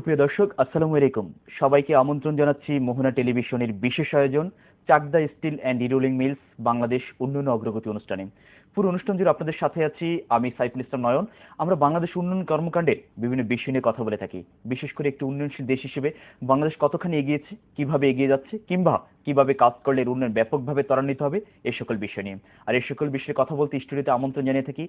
সুপ্রিয় দর্শক, আসসালামু আলাইকুম। সবাইকে আমন্ত্রণ জানাচ্ছি মোহনা টেলিভিশনের বিশেষ আয়োজন Chakda steel and rolling mills Bangladesh উন্নয়ন অগ্রগতি অনুষ্ঠানে। পুরো অনুষ্ঠান জুড়ে আপনাদের সাথে আছি আমি সাইফুল ইসলাম নয়ন। আমরা বাংলাদেশ উন্নয়ন কর্মকাণ্ডের বিভিন্ন বিষয় নিয়ে কথা বলে থাকি। বিশেষ করে একটি উন্নয়নশীল দেশ হিসেবে বাংলাদেশ কতখানি এগিয়েছে, কিভাবে এগিয়ে যাচ্ছে, কিংবা কিভাবে কাজ করলে এর উন্নয়ন ব্যাপকভাবে ত্বরান্বিত হবে, এই সকল বিষয় নিয়ে। আর এই সকল বিষয়ে কথা বলতে স্টুডিওতে আমন্ত্রণ জানিয়ে থাকি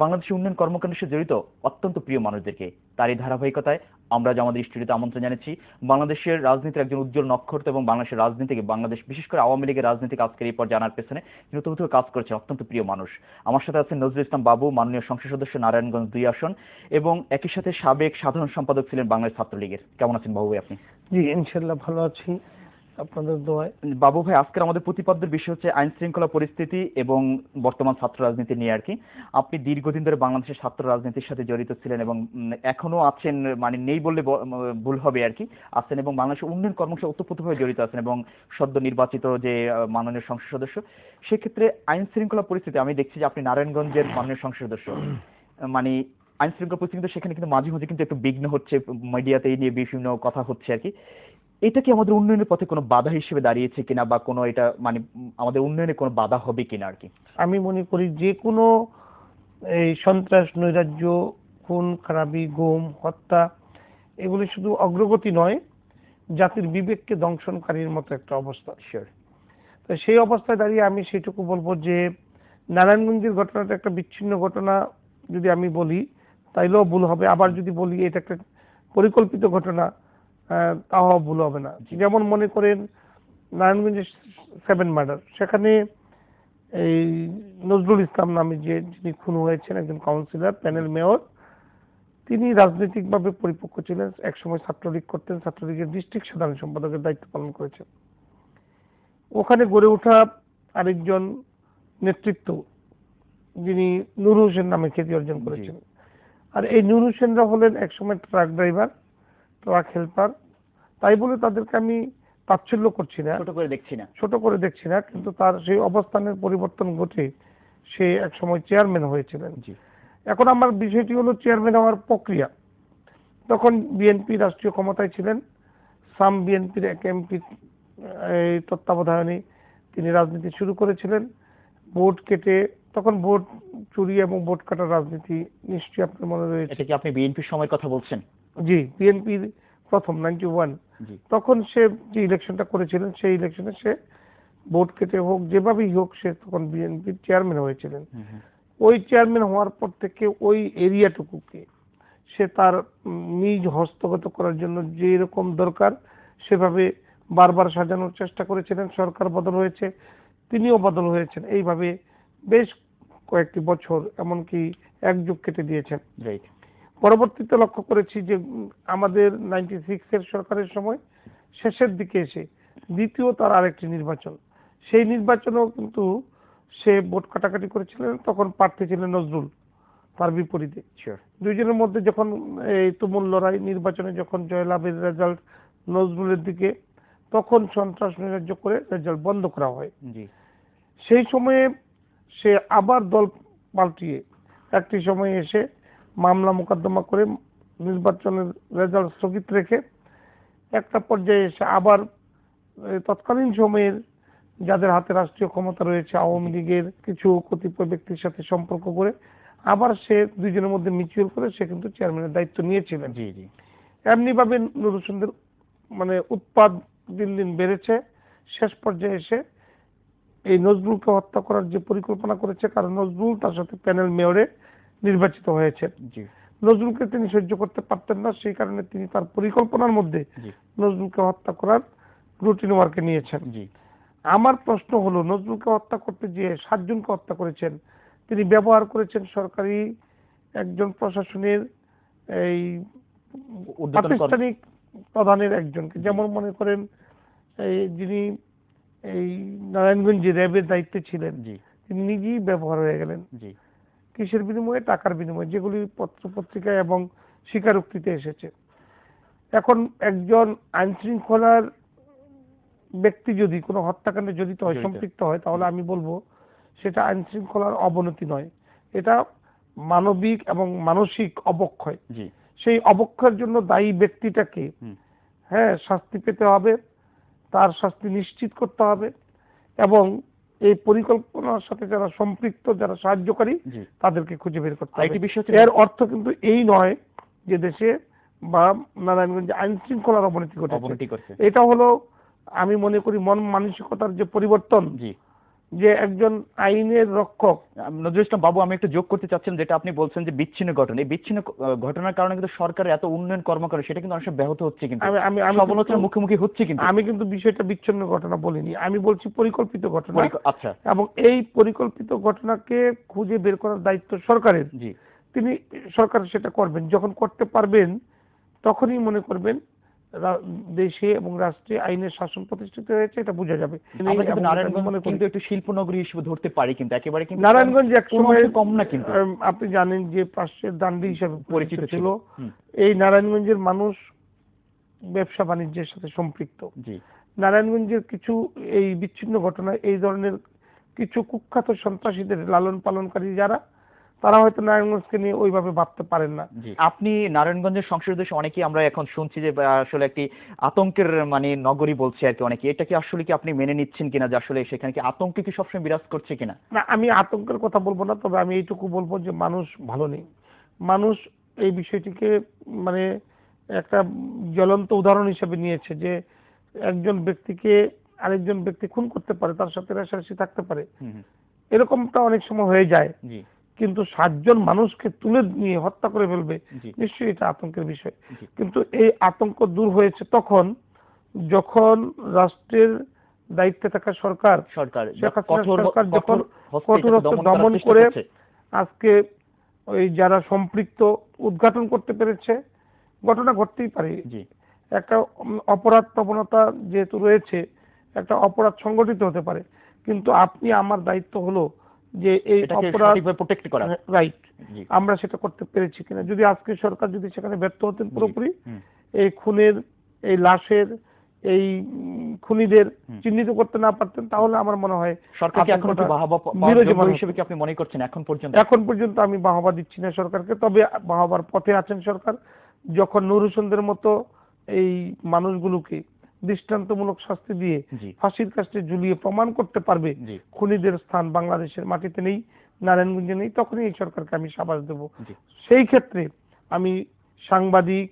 বাংলাদেশের উন্নয়ন কর্মকাণ্ডের সাথে জড়িত অত্যন্ত প্রিয় মানুষদেরকে। তারই ধারাবাহিকতায় আমরা যে আমাদের স্টুডিওতে আমন্ত্রণ জানাচ্ছি বাংলাদেশের রাজনীতির একজন উজ্জ্বল নক্ষত্র এবং বাংলাদেশের রাজনীতিকে, বাংলাদেশ বিশেষ করে আওয়ামী লীগের রাজনীতিক আজকের এই পর জানার পেছনে নতুন কাজ করছে অত্যন্ত প্রিয় মানুষ। আমার সাথে আছেন নজরুল ইসলাম বাবু, মাননীয় সংসদ সদস্য নারায়ণগঞ্জ 2 আসন, এবং একই সাথে সাবেক সাধারণ সম্পাদক ছিলেন বাংলাদেশ ছাত্রলীগের। কেমন আছেন বাবু ভাই আপনি? জি ইনশাআল্লাহ ভালো আছি, আপনাদের দোয়ায়। বাবু ভাই, আজকের আমাদের প্রতিপাদ্যের বিষয় হচ্ছে আইন শৃঙ্খলা পরিস্থিতি এবং বর্তমান ছাত্র রাজনীতি নিয়ে আর কি। আপনি দীর্ঘদিন ধরে বাংলাদেশের ছাত্র রাজনীতির সাথে জড়িত ছিলেন এবং এখনো আছেন, মানে নেই বললে ভুল হবে আর কি, আছেন এবং বাংলাদেশের উন্নয়ন কর্মসূচি ওতপ্রোতভাবে জড়িত আছেন এবং সদ্য নির্বাচিত যে মাননীয় সংসদ সদস্য। সেক্ষেত্রে আইন শৃঙ্খলা পরিস্থিতি আমি দেখছি যে আপনি নারায়ণগঞ্জের মাননীয় সংসদ সদস্য, মানে আইন শৃঙ্খলা পরিস্থিতি কিন্তু সেখানে কিন্তু মাঝে মাঝে কিন্তু একটু বিঘ্ন হচ্ছে, মিডিয়াতে এই নিয়ে বিভিন্ন কথা হচ্ছে আর কি। এটা কি আমাদের উন্নয়নের পথে কোনো বাধা হিসেবে দাঁড়িয়েছে কিনা, বা কোনো এটা মানে আমাদের উন্নয়নে কোনো বাধা হবে কিনা আর কি? আমি মনে করি যে কোনো এই সন্ত্রাস, নৈরাজ্য, খুন খারাপি, গুম, হত্যা এগুলি শুধু অগ্রগতি নয়, জাতির বিবেককে দংশনকারীর মতো একটা অবস্থা। তো সেই অবস্থায় দাঁড়িয়ে আমি সেটুকু বলবো যে নারায়ণগঞ্জের ঘটনাটা একটা বিচ্ছিন্ন ঘটনা যদি আমি বলি তাইলেও ভুল হবে, আবার যদি বলি এটা একটা পরিকল্পিত ঘটনা তাও ভুল হবে না। যেমন মনে করেন নারায়ণগঞ্জের 7 মার্ডার, সেখানে এই নজরুল ইসলাম নামে যিনি খুন হয়েছেন, একজন কাউন্সিলর, প্যানেল মেয়র, তিনি রাজনৈতিকভাবে পরিপক্ক ছিলেন, একসময় ছাত্রলীগ করতেন, ছাত্রলীগের ডিস্ট্রিক্ট সাধারণ সম্পাদকের দায়িত্ব পালন করেছেন। ওখানে গড়ে ওঠা আরেকজন নেতৃত্ব যিনি নূর হোসেন নামে খ্যাতি অর্জন করেছেন। আর এই নূর হোসেনরা হলেন একসময় ট্রাক ড্রাইভার, ট্রাক হেল্পার। তাই বলে তাদেরকে আমি তাচ্ছিল্য করছি না, ছোট করে দেখছি না, কিন্তু তার সেই অবস্থানের পরিবর্তন ঘটে সে একসময় চেয়ারম্যান হয়েছিলেন। এখন আমার বিষয়টি হলো চেয়ারম্যান হওয়ার প্রক্রিয়া। তখন বিএনপি রাষ্ট্রীয় ক্ষমতায় ছিলেন, সাম বিএনপির এক এমপি তত্ত্বাবধানে তিনি রাজনীতি শুরু করেছিলেন। ভোট কেটে, তখন ভোট চুরি এবং ভোট কাটার রাজনীতি নিশ্চয়ই আপনার মনে রয়েছে। এটা কি আপনি বিএনপির সময়ের কথা বলছেন? জি, বিএনপির প্রথম 91 তখন সে যে ইলেকশনটা করেছিলেন সেই ইলেকশনে সে ভোট কেটে হোক যেভাবেই হোক সে তখন বিএনপির চেয়ারম্যান হয়েছিলেন। ওই চেয়ারম্যান হওয়ার পর থেকে ওই এরিয়াটুকুকে সে তার নিজ হস্তগত করার জন্য যে রকম দরকার সেভাবে বারবার সাজানোর চেষ্টা করেছিলেন। সরকার বদল হয়েছে, তিনিও বদল হয়েছেন, এইভাবে বেশ কয়েকটি বছর, এমনকি এক যুগ কেটে দিয়েছেন। পরবর্তীতে লক্ষ্য করেছি যে আমাদের 96-এর সরকারের সময় শেষের দিকে এসে দ্বিতীয় তার আরেকটি নির্বাচন, সেই নির্বাচনেও কিন্তু সে ভোট কাটাকাটি করেছিলেন। তখন প্রার্থী ছিলেন নজরুল, তার বিপরীতে। দুইজনের মধ্যে যখন এই তুমুল লড়াই, নির্বাচনে যখন জয়লাভের রেজাল্ট নজরুলের দিকে, তখন সন্ত্রাস নৈরাজ্য করে রেজাল্ট বন্ধ করা হয়। সেই সময়ে সে আবার দল পাল্টিয়ে একটি সময়ে এসে মামলা মোকদ্দমা করে নির্বাচনের রেজাল্ট স্থগিত রেখে একটা পর্যায়ে এসে আবার তৎকালীন সময়ের যাদের হাতে রাষ্ট্রীয় ক্ষমতা রয়েছে, আওয়ামী লীগের কিছু কতিপয় ব্যক্তির সাথে সম্পর্ক করে আবার সে দুইজনের মধ্যে মিউচুয়াল করে সে কিন্তু চেয়ারম্যানের দায়িত্ব নিয়েছিলেন। এমনি ভাবে নূর হোসেনদের মানে উৎপাদ দিন দিন বেড়েছে। শেষ পর্যায়ে এসে এই নজরুলকে হত্যা করার যে পরিকল্পনা করেছে, কারণ নজরুল তার সাথে প্যানেল মেয়রে নির্বাচিত হয়েছে, নজরুলকে তিনি সহ্য করতে পারতেন না, সেই কারণে তিনি তার পরিকল্পনার মধ্যে নজরুলকে হত্যা করার রুটিন ওয়ার্কে নিয়েছেন। আমার প্রশ্ন হলো, নজরুলকে হত্যা করতে গিয়ে 7 জনকে হত্যা করেছেন, তিনি ব্যবহার করেছেন সরকারি একজন প্রশাসনের এই প্রাতিষ্ঠানিক প্রধানের একজনকে। যেমন মনে করেন এই যিনি এই নারায়ণগঞ্জে র্যাবের দায়িত্বে ছিলেন, তিনি নিজেই ব্যবহার হয়ে গেলেন। কিসের বিনিময়ে? টাকার বিনিময়ে, যেগুলি পত্র পত্রিকায় এবং স্বীকারোক্তিতে এসেছে। এখন একজন আইন শৃঙ্খলার ব্যক্তি যদি কোনো হত্যাকাণ্ডে জড়িত হয়, সম্পৃক্ত হয়, তাহলে আমি বলবো সেটা আইন শৃঙ্খলার অবনতি নয়, এটা মানবিক এবং মানসিক অবক্ষয়। সেই অবক্ষয়ের জন্য দায়ী ব্যক্তিটাকে হ্যাঁ শাস্তি পেতে হবে, তার শাস্তি নিশ্চিত করতে হবে, এবং এই পরিকল্পনার সাথে যারা সম্পৃক্ত, যারা সাহায্যকারী, তাদেরকে খুঁজে বের করতে হবে। এর অর্থ কিন্তু এই নয় যে দেশে বা নারায়ণগঞ্জে আইন শৃঙ্খলার অবনতি ঘটেছে। এটা হলো আমি মনে করি মন মানসিকতার যে পরিবর্তন, যে একজন আইনের রক্ষক। নজরুল ইসলাম বাবু, আমি একটু যোগ করতে চাচ্ছিলাম, যেটা আপনি বলছেন যে বিচ্ছিন্ন ঘটনা, এই বিচ্ছিন্ন ঘটনার কারণে কিন্তু সরকারের এত উন্নয়ন কর্মকাণ্ড সেটা কিন্তু অনেক ব্যাহত হচ্ছে, কিন্তু সমালোচনার মুখোমুখি হচ্ছে। কিন্তু আমি কিন্তু বিষয়টা বিচ্ছিন্ন ঘটনা বলিনি, আমি বলছি পরিকল্পিত ঘটনা। আচ্ছা। এবং এই পরিকল্পিত ঘটনাকে খুঁজে বের করার দায়িত্ব সরকারের। তিনি সরকার সেটা করবেন, যখন করতে পারবেন তখনই মনে করবেন দেশে এবং রাষ্ট্রে আইনের শাসন প্রতিষ্ঠিত হয়েছে, এটা বোঝা যাবে। নারায়ণগঞ্জ কিন্তু একটু শিল্পনগরী হিসেবে ধরতে পারি, কিন্তু একেবারে কিন্তু নারায়ণগঞ্জ একসময় কম না, কিন্তু আপনি জানেন যে পাশের দান্ডি হিসেবে পরিচিত ছিল। এই নারায়ণগঞ্জের মানুষ ব্যবসা বাণিজ্যের সাথে সম্পৃক্ত। নারায়ণগঞ্জের কিছু এই বিচ্ছিন্ন ঘটনায় এই ধরনের কিছু কুখ্যাত সন্ত্রাসীদের লালন পালনকারী যারা, তারা হয়তো নারায়ণগঞ্জকে নিয়ে ওইভাবে ভাবতে পারেন না। আপনি নারায়ণগঞ্জের সংসদ দেশে অনেকেই আমরা এখন শুনছি যে আসলে একটি আতঙ্কের মানে নগরী বলছে আর কি অনেকে, এটা কি আসলে কি আপনি মেনে নিচ্ছেন কিনা যে আসলে সেখানে কি আতঙ্ক কি সবসময় বিরাজ করছে কিনা? না, আমি আতঙ্কের কথা বলবো না, তবে আমি এইটুকু বলবো যে মানুষ ভালো নেই। মানুষ এই বিষয়টিকে মানে একটা জ্বলন্ত উদাহরণ হিসেবে নিয়েছে যে একজন ব্যক্তিকে আরেকজন ব্যক্তি খুন করতে পারে, তার সাথে রেষারেষি থাকতে পারে, এরকমটা অনেক সময় হয়ে যায়। কিন্তু 7 জন মানুষকে তুলে নিয়ে হত্যা করে ফেলবে, নিশ্চয়ই এটা আতঙ্কের বিষয়। কিন্তু এই আতঙ্ক দূর হয়েছে তখন যখন রাষ্ট্রের দায়িত্বে থাকা সরকার যখন কঠোর দমন করে আজকে ওই যারা সম্পৃক্ত উদ্ঘাটন করতে পেরেছে। ঘটনা ঘটতেই পারে, একটা অপরাধ প্রবণতা যেহেতু রয়েছে, একটা অপরাধ সংগঠিত হতে পারে, কিন্তু আপনি আমার দায়িত্ব হলো যে এই অপরাধ প্রোটেক্ট করা, রাইট, আমরা সেটা করতে পেরেছি কিনা। যদি আজকে সরকার যদি সেখানে ব্যর্থ হতেন পুরোপুরি, এই খুনের, এই লাশের, এই খুনিদের চিহ্নিত করতে না পারতেন, তাহলে আমার মনে হয় সরকারকে এখন কি বাহবা হিসেবে কি আপনি মনে করছেন এখন পর্যন্ত? আমি বাহবা দিচ্ছি না সরকারকে, তবে বাহবার পথে আছেন সরকার। যখন নূর হোসেনদের মতো এই মানুষগুলোকে দৃষ্টান্তমূলক শাস্তি দিয়ে ফাঁসির কাছে ঝুলিয়ে প্রমাণ করতে পারবে খুনিদের স্থান বাংলাদেশের মাটিতে নেই, নারায়ণগঞ্জে নেই, তখনই এই সরকারকে আমি সাবাস দেব। সেই ক্ষেত্রে আমি সাংবাদিক,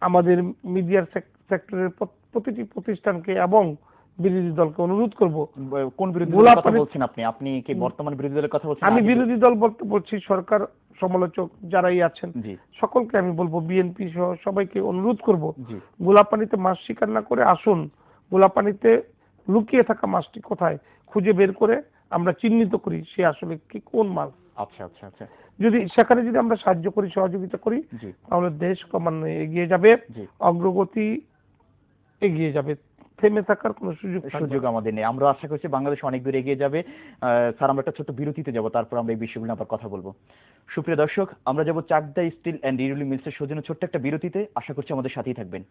আমাদের মিডিয়ার সেক্টরের প্রতিটি প্রতিষ্ঠানকে এবং বিরোধী দলকে অনুরোধ করব। কোন বিরোধী দলের কথা বলছেন আপনি? আপনি কি বর্তমান বিরোধী দলের কথা বলছেন? আমি বিরোধী দল বলছি, সরকার সমালোচক যারাই আছেন সকলকে আমি বলবো, বিএনপি সহ সবাইকে অনুরোধ করব, গোলাপানিতে মাছ শিকার না করে আসুন, গোলাপানিতে লুকিয়ে থাকা মাছটি কোথায় খুঁজে বের করে আমরা চিহ্নিত করি সে আসলে কি কোন মাছ। আচ্ছা আচ্ছা আচ্ছা, যদি সেখানে যদি আমরা সাহায্য করি, সহযোগিতা করি, তাহলে দেশ ক্রমান্বয়ে এগিয়ে যাবে, অগ্রগতি এগিয়ে যাবে, থেমে থাকার কোনো সুযোগ আমাদের নেই। আমরা আশা করছি বাংলাদেশ অনেক দূর এগিয়ে যাবে। স্যার, আমরা একটা ছোট্ট বিরতিতে যাব, তারপর আমরা এই বিষয়গুলো আবার কথা বলবো। সুপ্রিয় দর্শক, আমরা যাব চাকদা স্টিল অ্যান্ড রিরোলিং মিলসের সৌজন্য ছোট্ট একটা বিরতিতে। আশা করছি আমাদের সাথেই থাকবেন।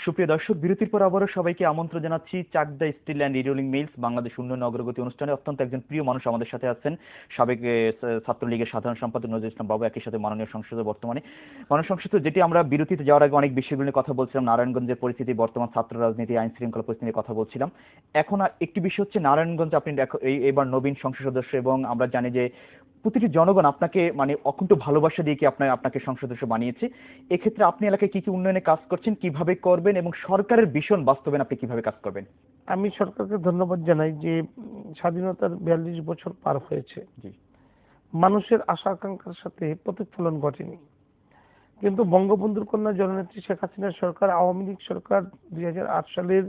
সুপ্রিয় দর্শক, বিরতির পর আবারও সবাইকে আমন্ত্রণ জানাচ্ছি Chakda steel and rerolling mills Bangladesh উন্নয়ন অগ্রগতি অনুষ্ঠানে। অত্যন্ত একজন প্রিয় মানুষ আমাদের সাথে আছেন, সাবেক ছাত্রলীগের সাধারণ সম্পাদক নজরুল ইসলাম বাবু, একই সাথে মাননীয় সংসদের বর্তমানে মাননীয় সংসদ। যেটি আমরা বিরতিতে যাওয়ার আগে অনেক বিষয়গুলো নিয়ে কথা বলছিলাম, নারায়ণগঞ্জের পরিস্থিতি, বর্তমান ছাত্র রাজনীতি, আইন শৃঙ্খলা পরিস্থিতি নিয়ে কথা বলছিলাম। এখন একটি বিষয় হচ্ছে নারায়ণগঞ্জ আপনি এবার নবীন সংসদ সদস্য, এবং আমরা জানি যে প্রতিটি জনগণ আপনাকে মানে অকুণ্ঠ ভালোবাসা দিয়ে কি আপনাকে সংসদ সদস্য বানিয়েছে। এক্ষেত্রে আপনি এলাকায় কি কি উন্নয়নে কাজ করছেন, কিভাবে করবেন, এবং সরকারের ভীষণ বাস্তবায়ন আপনি কিভাবে কাজ করবেন? আমি সরকারকে ধন্যবাদ জানাই যে স্বাধীনতার 42 বছর পার হয়েছে, মানুষের আশা আকাঙ্ক্ষার সাথে প্রতিফলন ঘটেনি, কিন্তু বঙ্গবন্ধুর কন্যা জননেত্রী শেখ হাসিনার সরকার, আওয়ামী লীগ সরকার 2008 সালের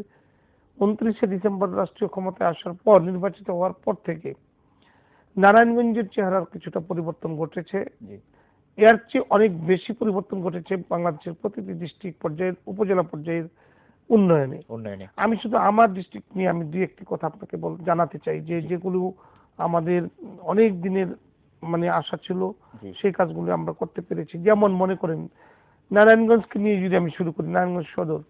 29শে ডিসেম্বর রাষ্ট্রীয় ক্ষমতায় আসার পর, নির্বাচিত হওয়ার পর থেকে নারায়ণগঞ্জের চেহারার কিছুটা পরিবর্তন ঘটেছে। এর চেয়ে অনেক বেশি পরিবর্তন ঘটেছে বাংলাদেশের প্রতিটি ডিস্ট্রিক্ট পর্যায়ের, উপজেলা পর্যায়ের উন্নয়নে। আমি শুধু আমার ডিস্ট্রিক্ট নিয়ে আমি দুই একটি কথা আপনাকে জানাতে চাই, যে যেগুলো আমাদের অনেক দিনের মানে আশা ছিল, সেই কাজগুলো আমরা করতে পেরেছি। যেমন মনে করেন নারায়ণগঞ্জকে নিয়ে যদি আমি শুরু করি, নারায়ণগঞ্জ সদর,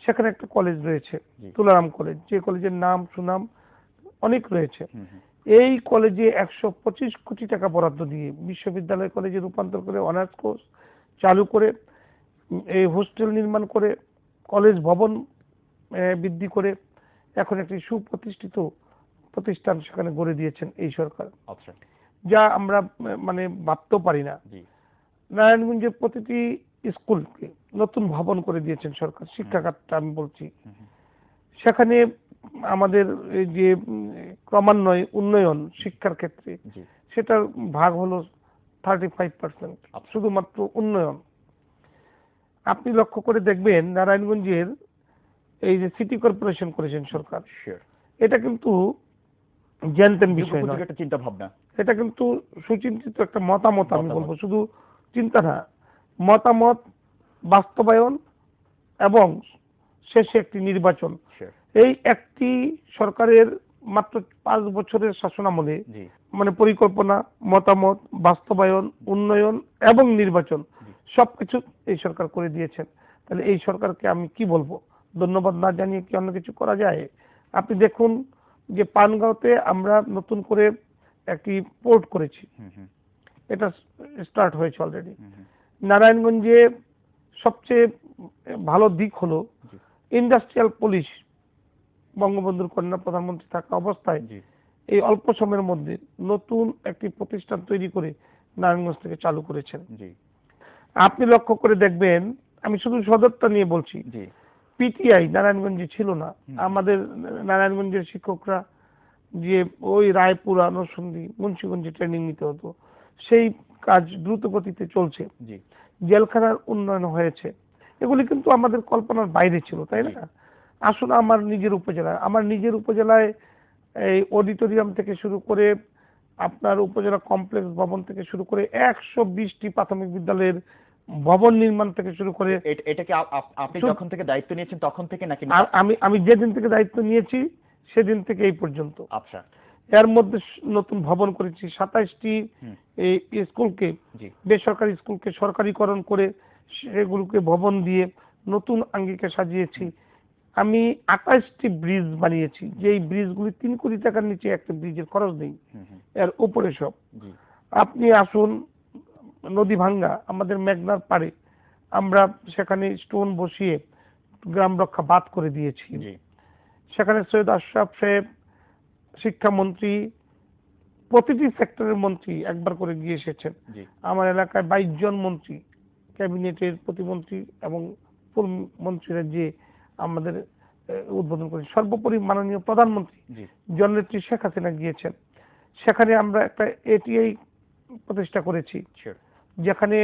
সেখানে একটা কলেজ রয়েছে, জি। তুলারাম কলেজ, যে কলেজের নাম সুনাম অনেক রয়েছে। হুম, হুম। এই কলেজে 125 কোটি টাকা বরাদ্দ দিয়ে বিশ্ববিদ্যালয় কলেজে রূপান্তর করে অনার্স কোর্স চালু করে, এই হোস্টেল নির্মাণ করে, কলেজ ভবন বৃদ্ধি করে এখন একটি সুপ্রতিষ্ঠিত প্রতিষ্ঠান সেখানে গড়ে দিয়েছেন এই সরকার, আচ্ছা। যা আমরা মানে ভাবতেও পারি না। জি। নারায়ণগঞ্জের প্রতিটি স্কুলকে নতুন ভবন করে দিয়েছেন সরকার, শিক্ষাখাতটা আমি বলছি। হুম, হুম। সেখানে আমাদের এই যে ক্রমান্বয়ে উন্নয়ন শিক্ষার ক্ষেত্রে, জি। সেটার ভাগ হলো 35%, আচ্ছা। শুধুমাত্র উন্নয়ন। আপনি লক্ষ্য করে দেখবেন নারায়ণগঞ্জের এই যে সিটি কর্পোরেশন করেছেন সরকার, শিওর। এটা কিন্তু জ্যানতেন বিষয় যুগোপযোগী নয়, একটা চিন্তা ভাবনা। এটা কিন্তু সুচিন্তিত একটা মতামত, আমি মতামত। বলবো শুধু চিন্তা না, মতামত, বাস্তবায়ন এবং শেষে একটি নির্বাচন। শিওর। এই একটি সরকারের মাত্র 5 বছরের শাসনামলে জি। মানে পরিকল্পনা, মতামত, বাস্তবায়ন, উন্নয়ন এবং নির্বাচন জি। সবকিছু এই সরকার করে দিয়েছেন। তাহলে এই সরকারকে আমি কি বলবো, ধন্যবাদ না জানিয়ে কি অন্য কিছু করা যায়? আপনি দেখুন যে পানগাঁওতে আমরা নতুন করে একটি পোর্ট করেছি, হুম, হুম। এটা স্টার্ট হয়েছে অলরেডি। হুম, হুম। নারায়ণগঞ্জে সবচেয়ে ভালো দিক হলো জি। ইন্ডাস্ট্রিয়াল পুলিশ, বঙ্গবন্ধুর কন্যা প্রধানমন্ত্রী থাকা অবস্থায় জি। এই অল্প সময়ের মধ্যে নতুন একটি প্রতিষ্ঠান তৈরি করে নারায়ণগঞ্জ থেকে চালু করেছেন। জি। আপনি লক্ষ্য করে দেখবেন, আমি শুধু সদরটা নিয়ে বলছি, জি। পিটিআই নারায়ণগঞ্জে ছিল না। হুম। আমাদের নারায়ণগঞ্জের শিক্ষকরা যে ওই রায়পুরা, নরসিংদী, মুন্সিগঞ্জে ট্রেনিং নিতে হতো, সেই কাজ দ্রুত গতিতে চলছে। জি। জেলখানার উন্নয়ন হয়েছে। এগুলি কিন্তু আমাদের কল্পনার বাইরে ছিল, তাই জি। না? আসলে আমার নিজের উপজেলায় এই অডিটোরিয়াম থেকে শুরু করে, আপনার উপজেলা কমপ্লেক্স ভবন থেকে শুরু করে 120টি প্রাথমিক বিদ্যালয়ের ভবন নির্মাণ থেকে শুরু করে, এটা কি আপনি যখন থেকে দায়িত্ব নিয়েছেন তখন থেকে নাকি? আমি যেদিন থেকে দায়িত্ব নিয়েছি সেদিন থেকে এই পর্যন্ত। আচ্ছা। এর মধ্যে নতুন ভবন করেছি 27টি, হুম। এই স্কুলকে, জি। বেসরকারি স্কুলকে সরকারিকরণ করে সেগুলোকে ভবন দিয়ে নতুন আঙ্গিকে সাজিয়েছি। আমি 28টি ব্রিজ বানিয়েছি, যেই ব্রিজগুলি 3 কোটি টাকার নিচে একটা ব্রিজের খরচ নেই, হুম, হুম। এর উপরে সব। জি। আপনি আসুন নদী ভাঙ্গা আমাদের মেঘনার পাড়ে, আমরা সেখানে স্টোন বসিয়ে গ্রাম রক্ষা বাঁধ করে দিয়েছি। জি। সেখানে সৈয়দ আশরাফ সাহেব শিক্ষামন্ত্রী, প্রতিটি সেক্টরের মন্ত্রী একবার করে গিয়ে এসেছেন। জি। আমার এলাকায় 22 জন মন্ত্রী, ক্যাবিনেটের প্রতিমন্ত্রী এবং ফুল মন্ত্রীরা যে আমাদের উদ্বোধন করেছে। সর্বোপরি মাননীয় প্রধানমন্ত্রী জি। জননেত্রী শেখ হাসিনা গিয়েছেন। সেখানে আমরা একটা এটিআই প্রতিষ্ঠা করেছি, শিওর। যেখানে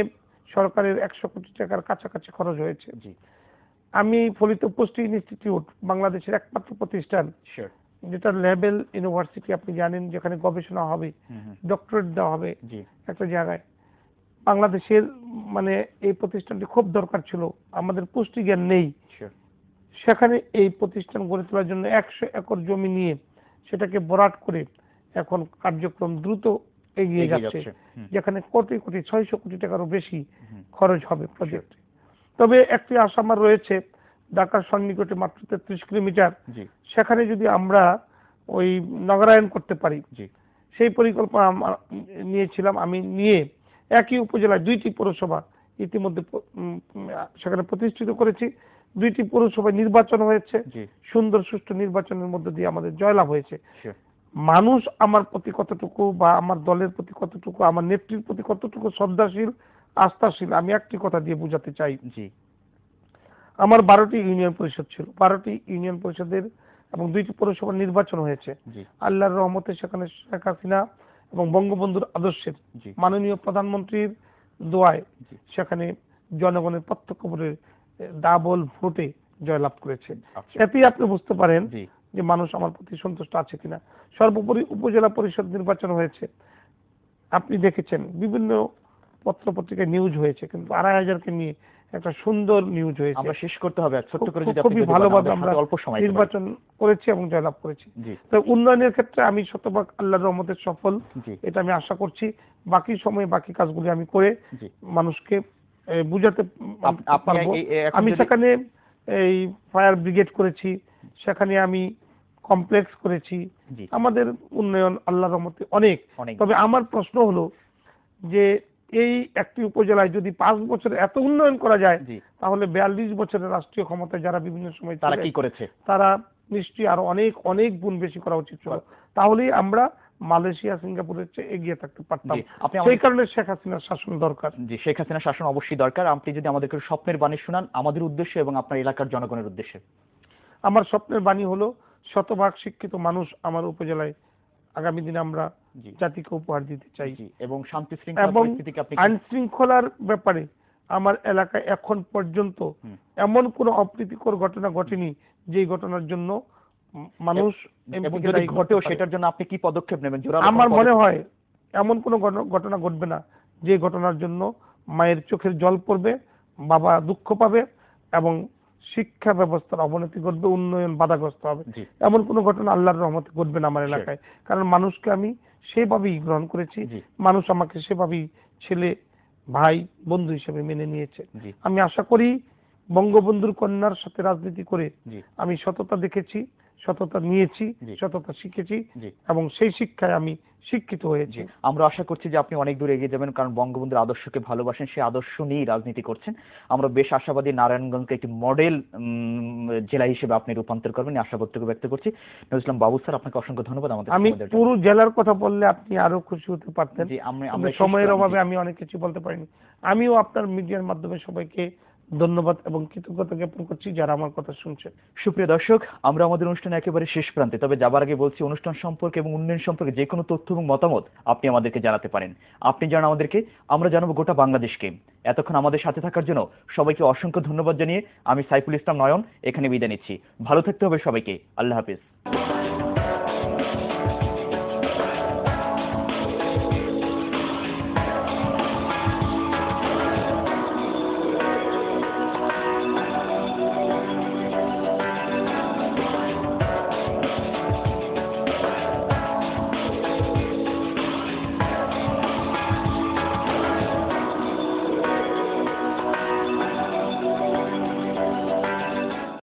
সরকারের 100 কোটি টাকার কাছাকাছি খরচ হয়েছে। জি। আমি ফলিত পুষ্টি ইনস্টিটিউট, বাংলাদেশের একমাত্র প্রতিষ্ঠান শিওর। যেটা লেভেল ইউনিভার্সিটি, আপনি জানেন, যেখানে গবেষণা হবে, হুম, হুম। ডক্টরেট দেওয়া হবে জি। একটা জায়গায়। বাংলাদেশের মানে এই প্রতিষ্ঠানটি খুব দরকার ছিল, আমাদের পুষ্টি জ্ঞান নেই। শিওর। সেখানে এই প্রতিষ্ঠান গড়ে তোলার জন্য 100 একর জমি নিয়ে সেটাকে ভরাট করে এখন কার্যক্রম দ্রুত এগিয়ে যাচ্ছে, হুম। যেখানে কোটি কোটি 600 কোটি টাকারও বেশি হুম। খরচ হবে প্রজেক্টে। তবে একটি আশা আমার রয়েছে, ঢাকার সন্নিকটে মাত্র 33 কিলোমিটার, জি। সেখানে যদি আমরা ওই নগরায়ণ করতে পারি, জি। সেই পরিকল্পনা নিয়েছিলাম আমি, নিয়ে একই উপজেলায় 2টি পৌরসভা ইতিমধ্যে সেখানে প্রতিষ্ঠিত করেছি। 2টি পৌরসভায় নির্বাচন হয়েছে, জি। সুন্দর সুষ্ঠু নির্বাচনের মধ্যে দিয়ে আমাদের জয়লাভ হয়েছে। শিওর। মানুষ আমার প্রতি কতটুকু, বা আমার দলের প্রতি কতটুকু, আমার নেত্রীর প্রতি কতটুকু শ্রদ্ধাশীল, আস্থাশীল, আমি একটি কথা দিয়ে বোঝাতে চাই। জি। আমার 12টি ইউনিয়ন পরিষদ ছিল, 12টি ইউনিয়ন পরিষদের এবং 2টি পৌরসভার নির্বাচন হয়েছে। জি। আল্লাহর রহমতে সেখানে শেখ হাসিনা এবং বঙ্গবন্ধুর আদর্শের, জি। মাননীয় প্রধানমন্ত্রীর দোয়ায় জি। সেখানে জনগণের প্রত্যক্ষ ভোটে ডাবল ভোটে জয়লাভ করেছে। আচ্ছা। এতেই আপনি বুঝতে পারেন জি। যে মানুষ আমার প্রতি সন্তুষ্ট আছে কিনা। সর্বোপরি উপজেলা পরিষদ নির্বাচন হয়েছে, আপনি দেখেছেন বিভিন্ন পত্র পত্রিকায় নিউজ হয়েছে, কিন্তু 2500কে নিয়ে একটা সুন্দর নিউজ হয়েছে। আমরা শেষ করতে হবে, ছোট্ট করে যদি আপনি খুবই ভালোভাবে আমাদের আমরা হাতে অল্প সময় নির্বাচন করেছি এবং জয়লাভ করেছি। জি। তো উন্নয়নের ক্ষেত্রে আমি শতভাগ আল্লাহর রহমতে সফল, জি। এটা আমি আশা করছি। বাকি সময়ে বাকি কাজগুলি আমি করে জি। মানুষকে বুঝাতে আপনি পারবো। এখন আমি যদি সেখানে এই ফায়ার ব্রিগেড করেছি, সেখানে আমি কমপ্লেক্স করেছি। জি আমাদের উন্নয়ন আল্লাহর রহমতে অনেক। অনেক। তবে আমার প্রশ্ন হলো যে এই একটি উপজেলায় যদি 5 বছরে এত উন্নয়ন করা যায়, জি তাহলে 42 বছরের রাষ্ট্রীয় ক্ষমতায় যারা বিভিন্ন সময় তারা ছিলেন, কি করেছে? তারা নিশ্চয়ই আরো অনেক অনেক গুণ বেশি করা উচিত ছিল। তাহলেই আমরা মালয়েশিয়া, সিঙ্গাপুরের চেয়ে এগিয়ে থাকতে পারতাম। জি আপনি সেই কারণে শেখ হাসিনার শাসন দরকার। জি শেখ হাসিনার শাসন অবশ্যই দরকার। আপনি যদি আমাদেরকে স্বপ্নের বাণী শোনান আমাদের উদ্দেশ্যে এবং আপনার এলাকার জনগণের উদ্দেশ্যে। আমার স্বপ্নের বাণী হলো শতভাগ শিক্ষিত মানুষ আমার উপজেলায় আগামী দিনে আমরা জি জাতিকে উপহার দিতে চাই। জি এবং শান্তি শৃঙ্খলা এবং পরিস্থিতিকে আপনি আইন শৃঙ্খলার ব্যাপারে আমার এলাকায় এখন পর্যন্ত এমন কোনো অপ্রীতিকর ঘটনা ঘটেনি যে ঘটনার জন্য মানুষ এবং যদি ঘটেও সেটার জন্য আপনি কি পদক্ষেপ নেবেন? আমার মনে হয় এমন কোনো ঘটনা ঘটবে না যে ঘটনার জন্য মায়ের চোখের জল পড়বে, বাবা দুঃখ পাবে এবং শিক্ষা ব্যবস্থার অবনতি ঘটবে, উন্নয়ন বাধাগ্রস্ত হবে। এমন কোনো ঘটনা আল্লাহর রহমতে ঘটবে না আমার এলাকায়। কারণ মানুষকে আমি সেভাবেই গ্রহণ করেছি, মানুষ আমাকে সেভাবেই ছেলে, ভাই, বন্ধু হিসেবে মেনে নিয়েছে। আমি আশা করি বঙ্গবন্ধুর কন্যার সাথে রাজনীতি করে আমি সততা দেখেছি, সততা নিয়েছি, সততা শিখেছি এবং সেই শিক্ষায় আমি শিক্ষিত হয়েছি। আমরা আশা করছি যে আপনি অনেক দূর এগিয়ে যাবেন, কারণ বঙ্গবন্ধুর আদর্শকে ভালোবাসেন, সেই আদর্শ নিয়েই রাজনীতি করছেন। আমরা বেশ আশাবাদী নারায়ণগঞ্জকে একটি মডেল জেলা হিসেবে আপনি রূপান্তর করবেন, আশাবাদটুকু ব্যক্ত করছি। নজরুল ইসলাম বাবু স্যার, আপনাকে অসংখ্য ধন্যবাদ আমাদের। আমি পুরো জেলার কথা বললে আপনি আরো খুশি হতে পারতেন, আমরা সময়ের অভাবে আমি অনেক কিছু বলতে পারিনি। আমিও আপনার মিডিয়ার মাধ্যমে সবাইকে ধন্যবাদ এবং কৃতজ্ঞতা জ্ঞাপন করছি যারা আমার কথা শুনছে। সুপ্রিয় দর্শক, আমরা আমাদের অনুষ্ঠানে একেবারে শেষ প্রান্তে, তবে যাবার আগে বলছি অনুষ্ঠান সম্পর্কে এবং উন্নয়ন সম্পর্কে যে কোনো তথ্য এবং মতামত আপনি আমাদেরকে জানাতে পারেন। আপনি জানান আমাদেরকে, আমরা জানাবো গোটা বাংলাদেশকে। এতক্ষণ আমাদের সাথে থাকার জন্য সবাইকে অসংখ্য ধন্যবাদ জানিয়ে আমি সাইফুল ইসলাম নয়ন এখানে বিদায় নিচ্ছি। ভালো থাকতে হবে সবাইকে। আল্লাহ হাফিজ।